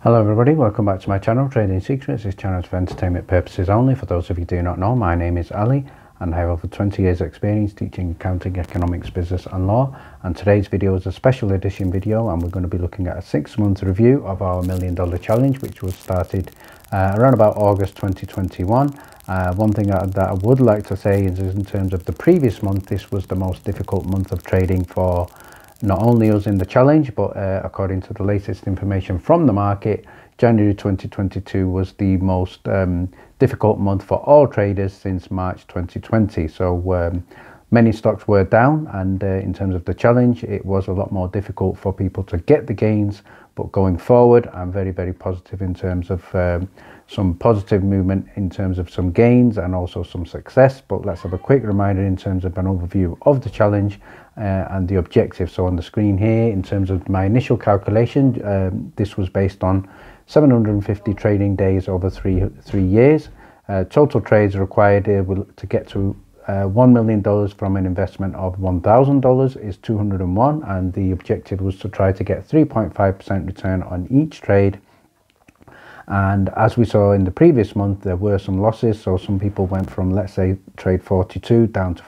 Hello everybody, welcome back to my channel, Trading Secrets. This channel is for entertainment purposes only. For those of you who do not know, my name is Ali and I have over 20 years experience teaching accounting, economics, business and law. And today's video is a special edition video and we're going to be looking at a 6-month review of our $1 million challenge, which was started around about August 2021. One thing that I would like to say is in terms of the previous month, this was the most difficult month of trading for not only us in the challenge, but according to the latest information from the market, January 2022 was the most difficult month for all traders since March 2020. So many stocks were down, and in terms of the challenge, it was a lot more difficult for people to get the gains. But going forward, I'm very positive in terms of some positive movement in terms of some gains and also some success. But let's have a quick reminder in terms of an overview of the challenge and the objective. So on the screen here, in terms of my initial calculation, this was based on 750 trading days over three years. Total trades required to get to $1 million from an investment of $1,000 is 201, and the objective was to try to get 3.5% return on each trade. And as we saw in the previous month, there were some losses. So some people went from, let's say, trade 42 down to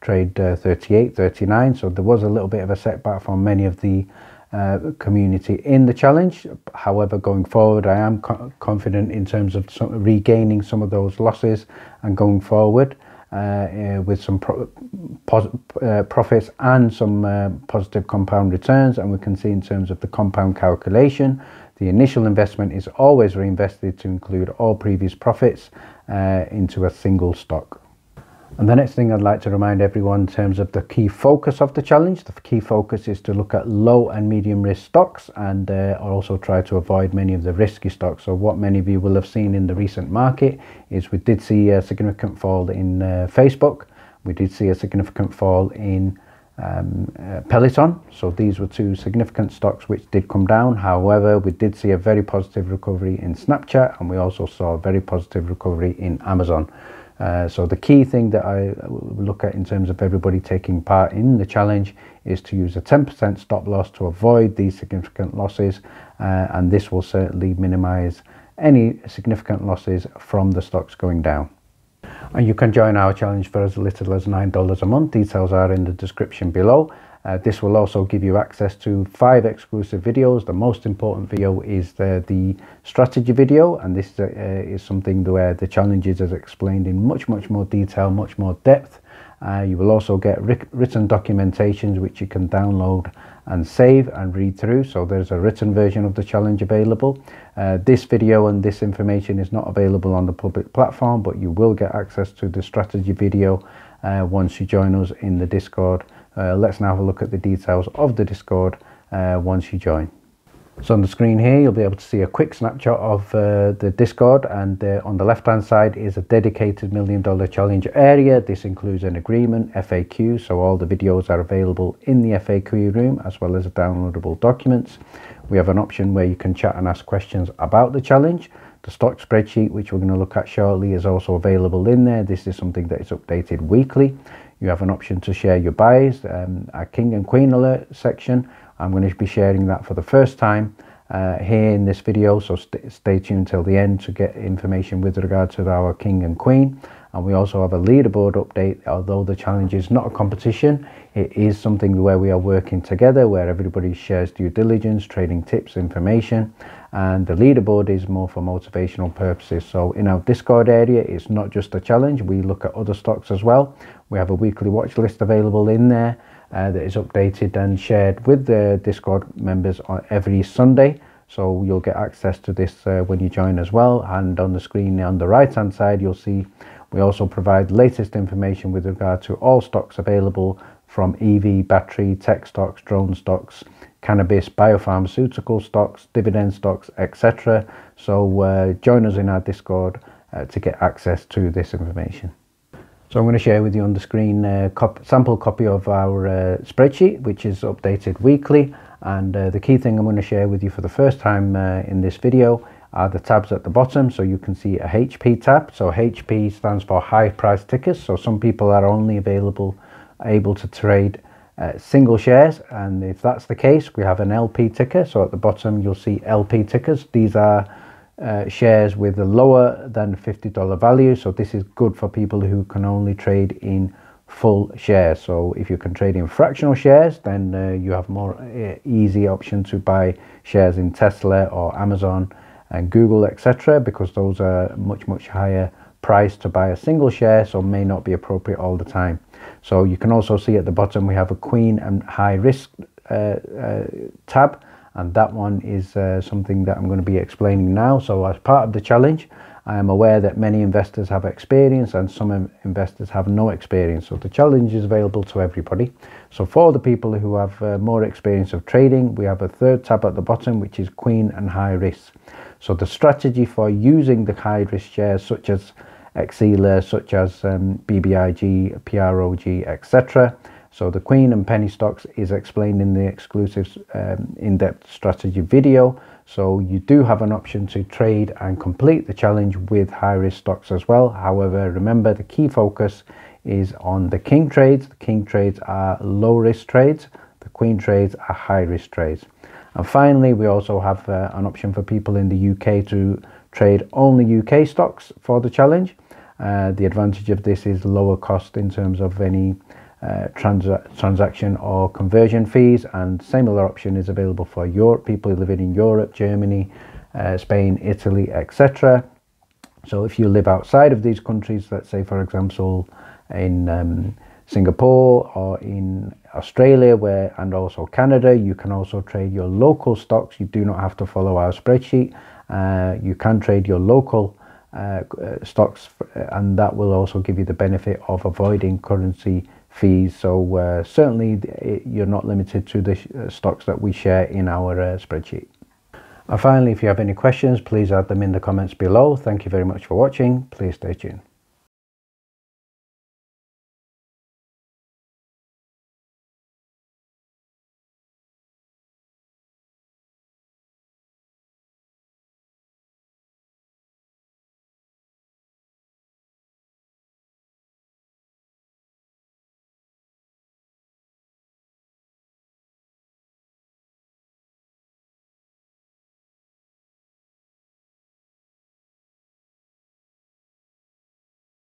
trade 38, 39. So there was a little bit of a setback for many of the community in the challenge. However, going forward, I am confident in terms of regaining some of those losses and going forward with some profits and some positive compound returns. And we can see in terms of the compound calculation, the initial investment is always reinvested to include all previous profits into a single stock. And the next thing I'd like to remind everyone in terms of the key focus of the challenge, the key focus is to look at low and medium risk stocks and also try to avoid many of the risky stocks. So what many of you will have seen in the recent market is we did see a significant fall in Facebook. We did see a significant fall in Peloton. So these were two significant stocks which did come down. However, we did see a very positive recovery in Snapchat, and we also saw a very positive recovery in Amazon. So the key thing that I look at in terms of everybody taking part in the challenge is to use a 10% stop loss to avoid these significant losses, and this will certainly minimize any significant losses from the stocks going down. And you can join our challenge for as little as $9 a month. Details are in the description below. This will also give you access to 5 exclusive videos. The most important video is the strategy video, and this is something where the challenges is explained in much more detail, much more depth. You will also get written documentations which you can download and save and read through. So there's a written version of the challenge available. This video and this information is not available on the public platform, but you will get access to the strategy video once you join us in the Discord. Let's now have a look at the details of the Discord once you join. So on the screen here, you'll be able to see a quick snapshot of the Discord, and on the left hand side is a dedicated $1 million challenge area. This includes an agreement, FAQ, so all the videos are available in the FAQ room as well as downloadable documents. We have an option where you can chat and ask questions about the challenge. The stock spreadsheet, which we're going to look at shortly, is also available in there. This is something that is updated weekly. You have an option to share your buys, a king and queen alert section. I'm going to be sharing that for the first time here in this video, so stay tuned till the end to get information with regard to our king and queen. And we also have a leaderboard update. Although the challenge is not a competition, it is something where we are working together, where everybody shares due diligence, trading tips, information, and the leaderboard is more for motivational purposes. So in our Discord area, it's not just a challenge, we look at other stocks as well. We have a weekly watch list available in there that is updated and shared with the Discord members on every Sunday. So you'll get access to this when you join as well. And on the screen on the right hand side, you'll see we also provide latest information with regard to all stocks available, from EV, battery, tech stocks, drone stocks, cannabis, biopharmaceutical stocks, dividend stocks, etc. So join us in our Discord to get access to this information. So I'm going to share with you on the screen a sample copy of our spreadsheet, which is updated weekly. And the key thing I'm going to share with you for the first time in this video are the tabs at the bottom. So you can see a HP tab. So HP stands for high price tickers. So some people are only able to trade single shares, and if that's the case, we have an LP ticker. So at the bottom you'll see LP tickers. These are shares with a lower than $50 value, so this is good for people who can only trade in full shares. So if you can trade in fractional shares, then you have more easy option to buy shares in Tesla or Amazon and Google, etc., because those are much higher price to buy a single share, so may not be appropriate all the time. So you can also see at the bottom we have a Queen and high risk tab, and that one is something that I'm going to be explaining now. So as part of the challenge, I am aware that many investors have experience and some investors have no experience, so the challenge is available to everybody. So for the people who have more experience of trading, we have a third tab at the bottom, which is Queen and high risk. So the strategy for using the high risk shares such as Xela, such as BBIG, PROG, etc. So the Queen and penny stocks is explained in the exclusive in-depth strategy video. So you do have an option to trade and complete the challenge with high risk stocks as well. However, remember the key focus is on the king trades. The king trades are low risk trades. The queen trades are high risk trades. And finally, we also have an option for people in the UK to trade only UK stocks for the challenge. The advantage of this is lower cost in terms of any transaction or conversion fees, and similar option is available for Europe, people living in Europe, Germany, Spain, Italy, etc. So if you live outside of these countries, let's say for example in Singapore or in Australia, and also Canada, you can also trade your local stocks. You do not have to follow our spreadsheet. You can trade your local stocks, and that will also give you the benefit of avoiding currency fees. So certainly you're not limited to the stocks that we share in our spreadsheet. And finally, if you have any questions, please add them in the comments below. Thank you very much for watching. Please stay tuned.